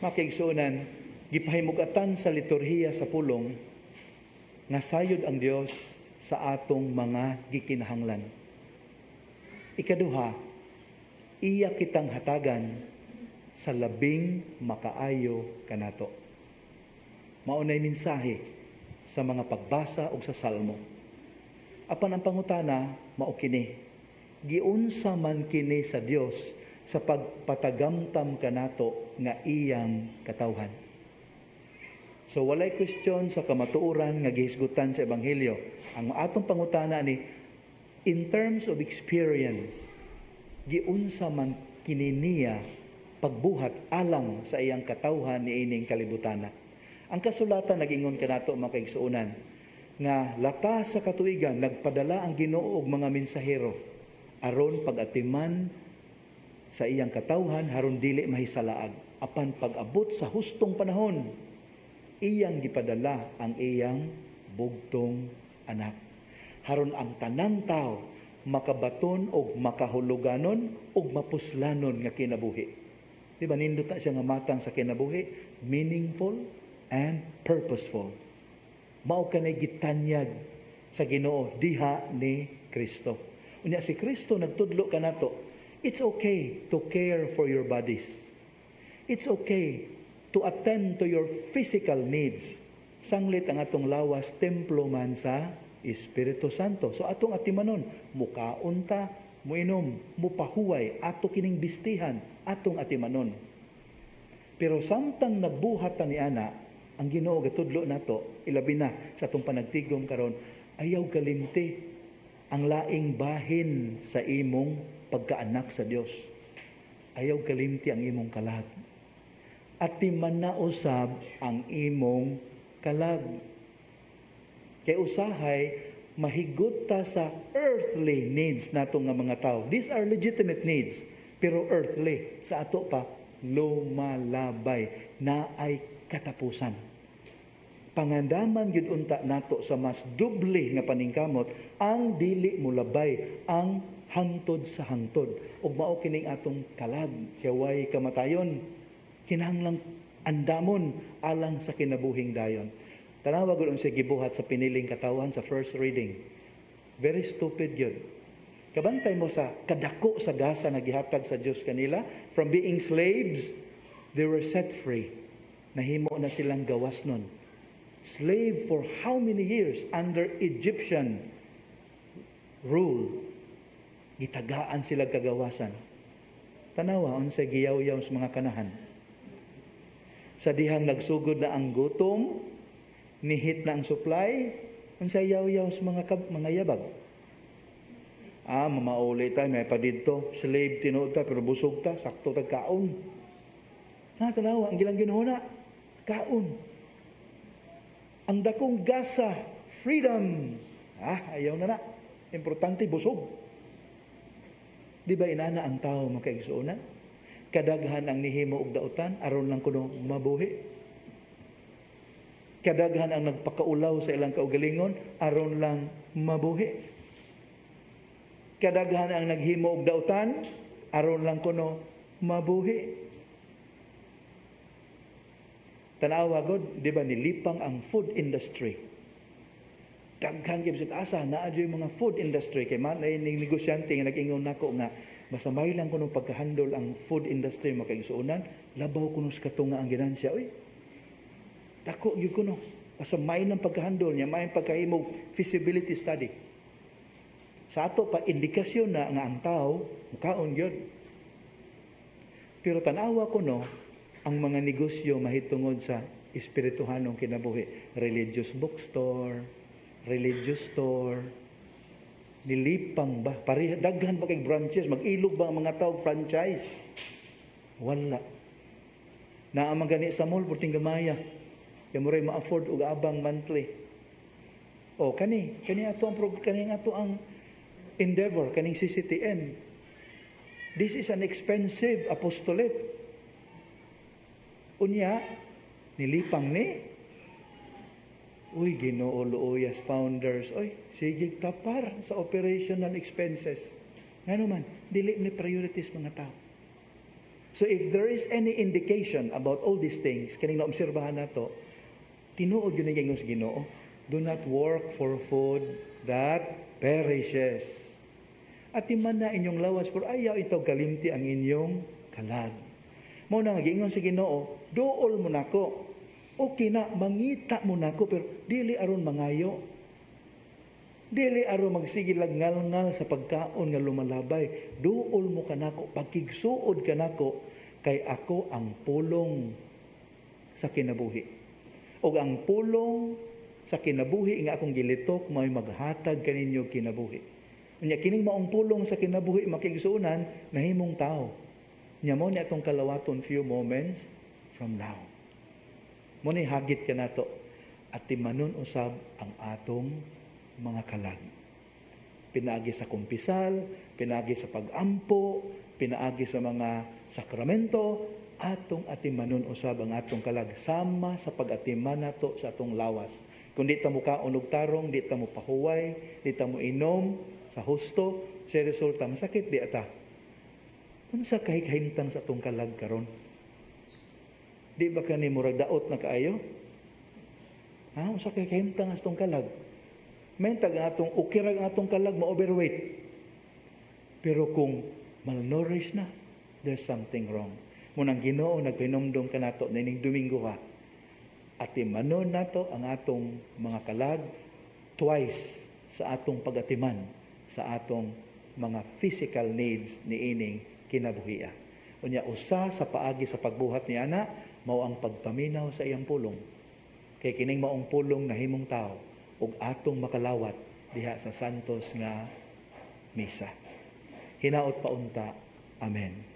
Makiigsunan, gipahimugatan sa liturhiya sa pulong, nga sayod ang Dios sa atong mga gikinahanglan. Ikaduha, iya kitang hatagan sa labing makaayo kanato. Maunay mensahe sa mga pagbasa o sa salmo. Apan ang pangutana, mao kini, giunsa man kini sa Dios sa pagpatagamtam kanato nga iyang katawhan. So walay question sa kamatuoran nga gihisgutan sa Ebanghelyo. Ang atong pangutana ni, in terms of experience, giunsa man kini niya pagbuhat alang sa iyang katawhan ni ining kalibutana. Ang kasulatan nagingon kanato mga kaigsuonan nga lata sa katuigan nagpadala ang Ginoo og mga mensahero aron pag-atiman sa iyang katawhan haron dili mahisalaag. Apan pag-abot sa hustong panahon, iyang gipadala ang iyang bugtong anak. Haron ang tanang tao makabaton og makahuluganon og mapuslanon nga kinabuhi. Di ba nindot na siya nga matang sa kinabuhi? Meaningful and purposeful. Mao kanay gitanyag sa Ginoo diha ni Kristo. Unya si Kristo nagtudlo kanato, it's okay to care for your bodies. It's okay to attend to your physical needs. Sanglit ang atong lawas, templo man sa Espiritu Santo. So atong atimanon, mukaon ta, muinom, mupahuway, ato kining bistihan, atong atimanon. Pero samtang nagbuhat ta ni ana, ang Ginoo gatudlo nato, ilabi na sa atong panagtigom karon, ayaw kalimti ang laing bahin sa imong pagkaanak sa Dios. Ayaw kalimti ang imong kalag. At timan na usab ang imong kalag. Kay usahay, mahigot ta sa earthly needs nato nga mga tao. These are legitimate needs, pero earthly. Sa ato pa, lumalabay na ay katapusan. Pangandaman yun unta nato sa mas doble nga paningkamot, ang dili mulabay, ang hangtod sa hangtod. Ug mao kining atong kalag, kaway kamatayon, kinahanglang andamon alang sa kinabuhing dayon. Tanawa gud sa gibuhat sa piniling katawan sa first reading. Very stupid yun. Kabantay mo sa kadako sa gasa nga gihatag sa Dios kanila, from being slaves, they were set free. Nahimo na silang gawas nun. Slave for how many years under Egyptian rule? Gitagaan sila kagawasan. Tanawa unsay giyaw-yaw sa mga kanahan. Sa dihang nagsugod na ang gutom, nihit na ang supply, unsay yaw-yaw sa mga yabag. Mamauli tayo, may pa dito, slave tinuod ta pero busog ta, sakto tag kaon. Tanawa ang gilang Ginoo na kaon. Ang dakong gasa, freedom. Ayaw na. Importante, busog. Di ba inana ang tao makaigsuonan? Kadaghan ang nihimo og dautan, aron lang kuno mabuhi. Kadaghan ang nagpakaulaw sa ilang kaugalingon, aron lang mabuhi. Kadaghan ang naghimo og dautan, aron lang kuno mabuhi. Tanawa god, di ba nilipang ang food industry. Daghan gyud sa asa naa yung mga food industry kay man ay ning negosyante nga nag-ingon nako nga masamay lang kuno pagkahandle ang food industry makaigsuonan, labaw kuno sa katunga ang ginansya. Oy. Dako gyud kuno. Masamay ng pagkahandle niya, may pagkahimog feasibility study. Sa ato pa indikasyon na nga ang tao mukaon gyud. Pero tanawa kuno ang mga negosyo mahitungod sa espirituhanong kinabuhi. Religious bookstore, religious store, nilipang ba? Daghan ba kay branches? Mag-ilog ba ang mga tao franchise? Wala. Naamang gani sa mall, puting gamaya. Kaya mo rin ma-afford og abang monthly. Kani ato ang endeavor, kaning CCTN. This is an expensive apostolate. Unya, nilipang ni, Ginoo Luuyas founders, sige tapar sa operational expenses. Nga naman, dili ni priorities mga tao. So if there is any indication about all these things, kaning naobserbahan nato, tinuod yun ang sa Ginoo, do not work for food that perishes. At man na inyong lawas, pero ayaw ito kalimti ang inyong kalag. Mao na nga giingon sa Ginoo, duol mo nako. Okay na, mangita mo nako, pero dili aron mangayo. Dili aron magsigilag ngal-ngal sa pagkaon nga lumalabay. Duol mo kanako, pagkigsuod kanako, kay ako ang pulong sa kinabuhi. O ang pulong sa kinabuhi nga akong gilitok, may maghatag kaninyo kinabuhi. Unya kining maong pulong sa kinabuhi makigsuunan nahimong tao. Nya mo ni atong kalawaton few moments from now. Mo ni hagit kanato at timanon usab ang atong mga kalag. Pinaagi sa kumpisal, pinaagi sa pagampo, pinaagi sa mga sakramento, atong atimanon usab ang atong kalag sama sa pag-atiman nato sa atong lawas. Kung di ta mo kaon og tarong, di ta mo pahuway, di ta mo inom sa husto, sa resulta masakit di ata. Unsa kay kahimtang sa atong kalag karon? Di ba kani murag daot na kaayo? Ha, unsa kay kahimtang sa atong kalag? Mentag atong ukirag atong kalag ma-overweight. Pero kung malnourished na, there's something wrong. Munang Ginoo nagpinomdom kanato nining Domingo ha. At imanon nato ang atong mga kalag twice sa atong pagatiman sa atong mga physical needs ni ining kinabuhia. Unya usa sa paagi sa pagbuhat ni ana mao ang pagpaminaw sa iyang pulong. Kay kining maong pulong nahimong tao ug atong makalawat diha sa santos nga misa. Hinaot paunta. Amen.